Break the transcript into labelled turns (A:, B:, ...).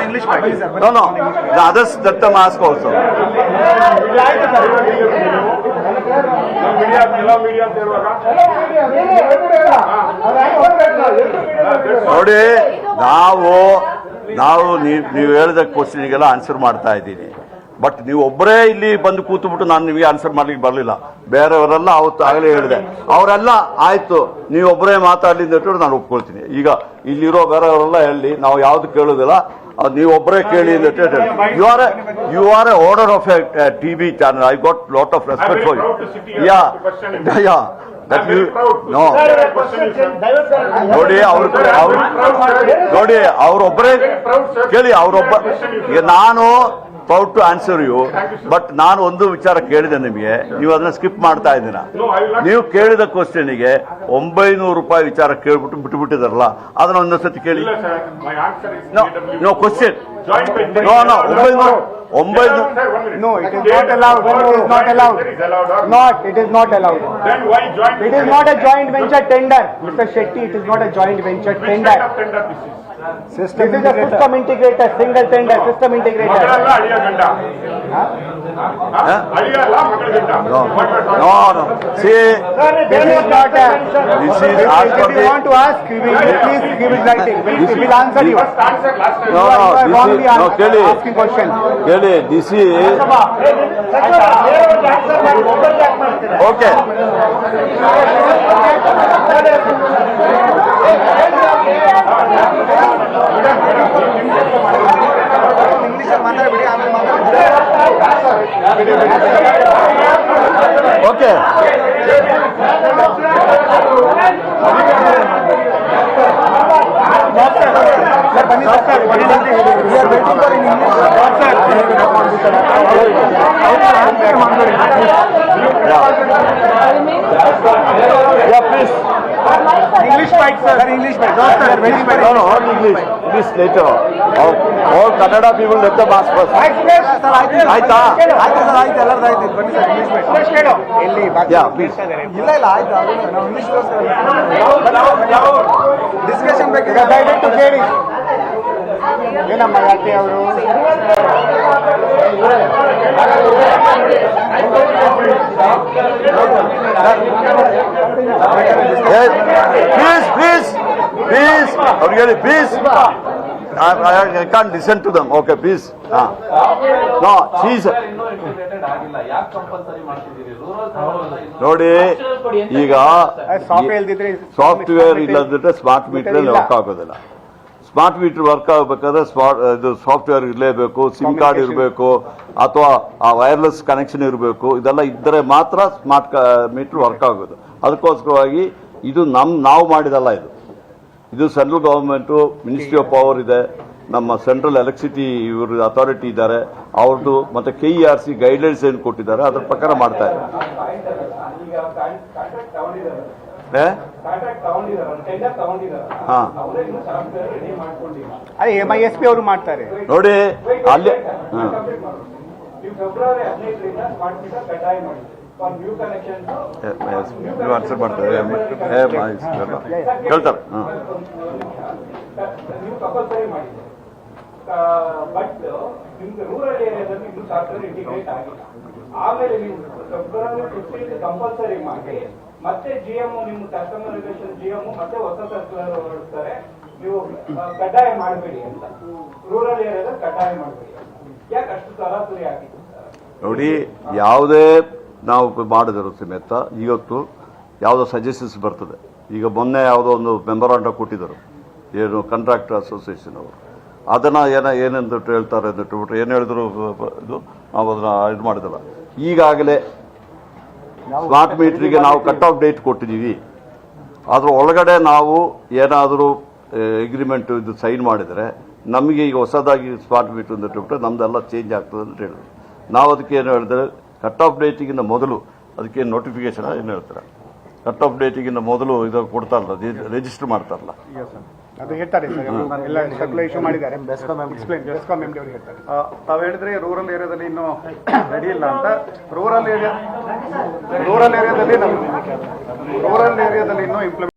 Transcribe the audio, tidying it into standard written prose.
A: English mic.
B: No. The others that the mask also. ನೋಡಿ ನಾವು ನೀವು ಹೇಳಿದ ಕ್ವಶನ್ಗೆಲ್ಲ ಆನ್ಸರ್ ಮಾಡ್ತಾ ಇದ್ದೀನಿ. ಬಟ್ ನೀವು ಒಬ್ಬರೇ ಇಲ್ಲಿ ಬಂದು ಕೂತ್ಬಿಟ್ಟು ನಾನು ನಿಮಗೆ ಆನ್ಸರ್ ಮಾಡ್ಲಿಕ್ಕೆ ಬರಲಿಲ್ಲ. ಬೇರೆಯವರೆಲ್ಲ ಅವತ್ತು ಆಗಲೇ ಹೇಳಿದೆ, ಅವರೆಲ್ಲ ಆಯ್ತು ನೀವು ಒಬ್ಬರೇ ಮಾತಾಡಲಿ ಅಂತ ನಾನು ಒಪ್ಕೊಳ್ತೀನಿ. ಈಗ ಇಲ್ಲಿರೋ ಬೇರೆಯವರೆಲ್ಲ ಹೇಳಿ ನಾವು ಯಾವ್ದು ಕೇಳೋದಿಲ್ಲ, ನೀವು ಒಬ್ಬರೇ ಕೇಳಿ ಅಂತ ಹೇಳಿ. You are a owner of a TV channel. I got lot of respect for you. Yeah no ನೋಡಿ ನೋಡಿ ಅವರೊಬ್ಬರೇ ಕೇಳಿ. ಅವರೊಬ್ಬ ನಾನು proud to answer you. But ನಾನು ಒಂದು ವಿಚಾರ ಕೇಳಿದೆ ನಿಮಗೆ, ನೀವು ಅದನ್ನ ಸ್ಕಿಪ್ ಮಾಡ್ತಾ ಇದ್ದೀರಾ. ನೀವು ಕೇಳಿದ ಕ್ವಶನ್ಗೆ 900 ರೂಪಾಯಿ ವಿಚಾರ ಕೇಳ್ಬಿಟ್ಟು ಬಿಟ್ಟುಬಿಟ್ಟಿದಾರಲ್ಲ, ಅದನ್ನ ಒಂದೊಂದ್ಸತಿ ಕೇಳಿ. No question.
A: No, it is not allowed. It is not allowed. It is not allowed.
C: Then why joint?
A: It is not a joint venture tender, Mr. Shetty. It is not a joint venture tender.
C: Which kind of tender this is?
A: This is a system integrator, single tender, system integrator.
C: Magala aliya ganda. Aliya la magala ganda.
B: No. See,
A: This is not a.
B: this is as per
A: If you want
B: the.
A: to ask, please give it writing. We will answer you.
C: First answer last time.
B: No,
A: You are wrongly
B: no, Kelly.
A: asking question.
B: Kelly, this is okay. Okay. Yeah, please.
A: English mic, sir. English mic. No, sir. Very, very.
B: No, not English. Please later. All Kannada people let the mask first. ಆಯ್ತಾ? Yeah, please.
A: Discussion ಬೇಕು. ದಯವಿಟ್ಟು ಕೇಳಿ. ಏನಮ್ಮ ಯಾಕೆ ಅವರು
B: Please. Please. I can't listen to them. Okay, please. No, she's. ನೋಡಿ ಈಗ software ಇಲ್ಲದಿದ್ರೆ ಸ್ಮಾರ್ಟ್ ಮೀಟರ್ ವರ್ಕ್ ಆಗೋದಿಲ್ಲ. ಸ್ಮಾರ್ಟ್ ಮೀಟರ್ ವರ್ಕ್ ಆಗಬೇಕಾದ್ರೆ ಇದು ಸಾಫ್ಟ್ವೇರ್ ಇರಲೇಬೇಕು, ಸಿಮ್ ಕಾರ್ಡ್ ಇರಬೇಕು, ಅಥವಾ ಆ ವೈರ್ಲೆಸ್ ಕನೆಕ್ಷನ್ ಇರಬೇಕು. ಇದೆಲ್ಲ ಇದ್ದರೆ ಮಾತ್ರ ಸ್ಮಾರ್ಟ್ ಮೀಟರ್ ವರ್ಕ್ ಆಗೋದು. ಅದಕ್ಕೋಸ್ಕರವಾಗಿ ಇದು ನಾವು ಮಾಡಿದಲ್ಲ. ಇದು central government, ministry of power ಇದೆ, ನಮ್ಮ ಸೆಂಟ್ರಲ್ ಎಲೆಕ್ಟ್ರಿಸಿಟಿ ಇವರು ಅಥಾರಿಟಿ ಇದ್ದಾರೆ, ಅವ್ರದ್ದು ಮತ್ತೆ KERC ಗೈಡ್ಲೈನ್ಸ್ ಏನು ಕೊಟ್ಟಿದ್ದಾರೆ ಅದ್ರ ಪ್ರಕಾರ ಮಾಡ್ತಾ ಇದೆ.
A: MISP ಅವರು ಮಾಡ್ತಾರೆ
B: ನೋಡಿ ಅಲ್ಲಿ. ನೀವು ಆನ್ಸರ್ ಮಾಡ್ತಾರೆ ಕೇಳ್ತಾರೆ.
D: ಬಟ್ ನಿಮ್ಗೆ ರೂರಲ್ ಏರಿಯಾದಲ್ಲಿ ಇನ್ನೂ ಸಾಫ್ಟ್ವೇರ್ ಇಂಟಿಗ್ರೇಟ್ ಆಗಿಲ್ಲ. ಆಮೇಲೆ ನೀವು ಫೆಬ್ರವರಿ 15 ಕಂಪಲ್ಸರಿ ಮಾಡಿ ಮತ್ತೆ GM ನಿಮ್ಮ ಕಸ್ಟಮರ್ ರಿಲೇಷನ್ GM ಮತ್ತೆ ಹೊಸ ಸರ್ಕ್ಯುಲರ್ ಹೊರಡ್ತಾರೆ, ನೀವು ಕಡ್ಡಾಯ ಮಾಡಬೇಡಿ ಅಂತ. ರೂರಲ್ ಏರಿಯಾದಲ್ಲಿ ಕಡ್ಡಾಯ ಮಾಡಬೇಡಿ ಅಂತ. ಯಾಕೆ ಅಷ್ಟು ತರಾತುರಿ ಆಗಿತ್ತು?
B: ನೋಡಿ, ಯಾವುದೇ ನಾವು ಮಾಡಿದ್ರು ಸಮೇತ ಇವತ್ತು ಯಾವುದೋ ಸಜೆಷನ್ಸ್ ಬರ್ತದೆ. ಈಗ ಮೊನ್ನೆ ಯಾವುದೋ ಒಂದು ಮೆಮೊರಾಂಡಮ್ ಕೊಟ್ಟಿದ್ದರು, ಏನು ಕಾಂಟ್ರಾಕ್ಟರ್ ಅಸೋಸಿಯೇಷನ್ ಅವರು. ಅದನ್ನ ಏನಂತ ಹೇಳ್ತಾರೆ ಅಂದ್ಬಿಟ್ಟು ಏನು ಹೇಳಿದ್ರು, ಇದು ನಾವು ಅದನ್ನ ಇದು ಮಾಡಿದಲ್ಲ. ಈಗಾಗಲೇ ಸ್ಮಾರ್ಟ್ ಮೀಟ್ರಿಗೆ ನಾವು ಕಟ್ ಆಫ್ ಡೇಟ್ ಕೊಟ್ಟಿದ್ದೀವಿ. ಅದ್ರ ಒಳಗಡೆ ನಾವು ಏನಾದರೂ ಅಗ್ರಿಮೆಂಟ್ ಇದು ಸೈನ್ ಮಾಡಿದರೆ ನಮಗೆ ಈಗ ಹೊಸದಾಗಿ ಸ್ಮಾರ್ಟ್ ಮೀಟ್ರ್ ಅಂದ್ಬಿಟ್ಟು ನಮ್ದೆಲ್ಲ ಚೇಂಜ್ ಆಗ್ತದೆ ಅಂತ ಹೇಳಿದ್ರು. ನಾವು ಅದಕ್ಕೆ ಏನು ಹೇಳಿದ್ರೆ, ಕಟ್ ಆಫ್ ಡೇಟಿಗಿಂತ ಮೊದಲು ಅದಕ್ಕೆ ನೋಟಿಫಿಕೇಶನ್ ಏನು ಹೇಳ್ತಾರೆ, ಕಟ್ ಆಫ್ ಡೇಟಿಗಿಂತ ಮೊದಲು ಇದು ಕೊಡ್ತಾರಲ್ಲ, ರಿಜಿಸ್ಟರ್ ಮಾಡ್ತಾರಲ್ಲ,
A: ಅದು ಹೇಳ್ತಾರೆ ಎಲ್ಲ ಸರ್ಕ್ಯುಲರ್ ಇಶ್ಯೂ ಮಾಡಿದ್ದಾರೆ. ಬೆಸ್ಕಾಂ MD ಅವರು ಹೇಳ್ತಾರೆ. ತಾವು ಹೇಳಿದ್ರೆ ರೂರಲ್ ಏರಿಯಾದಲ್ಲಿ ಇನ್ನೂ ರೆಡಿ ಇಲ್ಲ ಅಂತ. ರೂರಲ್ ಏರಿಯಾದಲ್ಲಿ ಇನ್ನೂ ಇಂಪ್ಲಿಮೆಂಟ್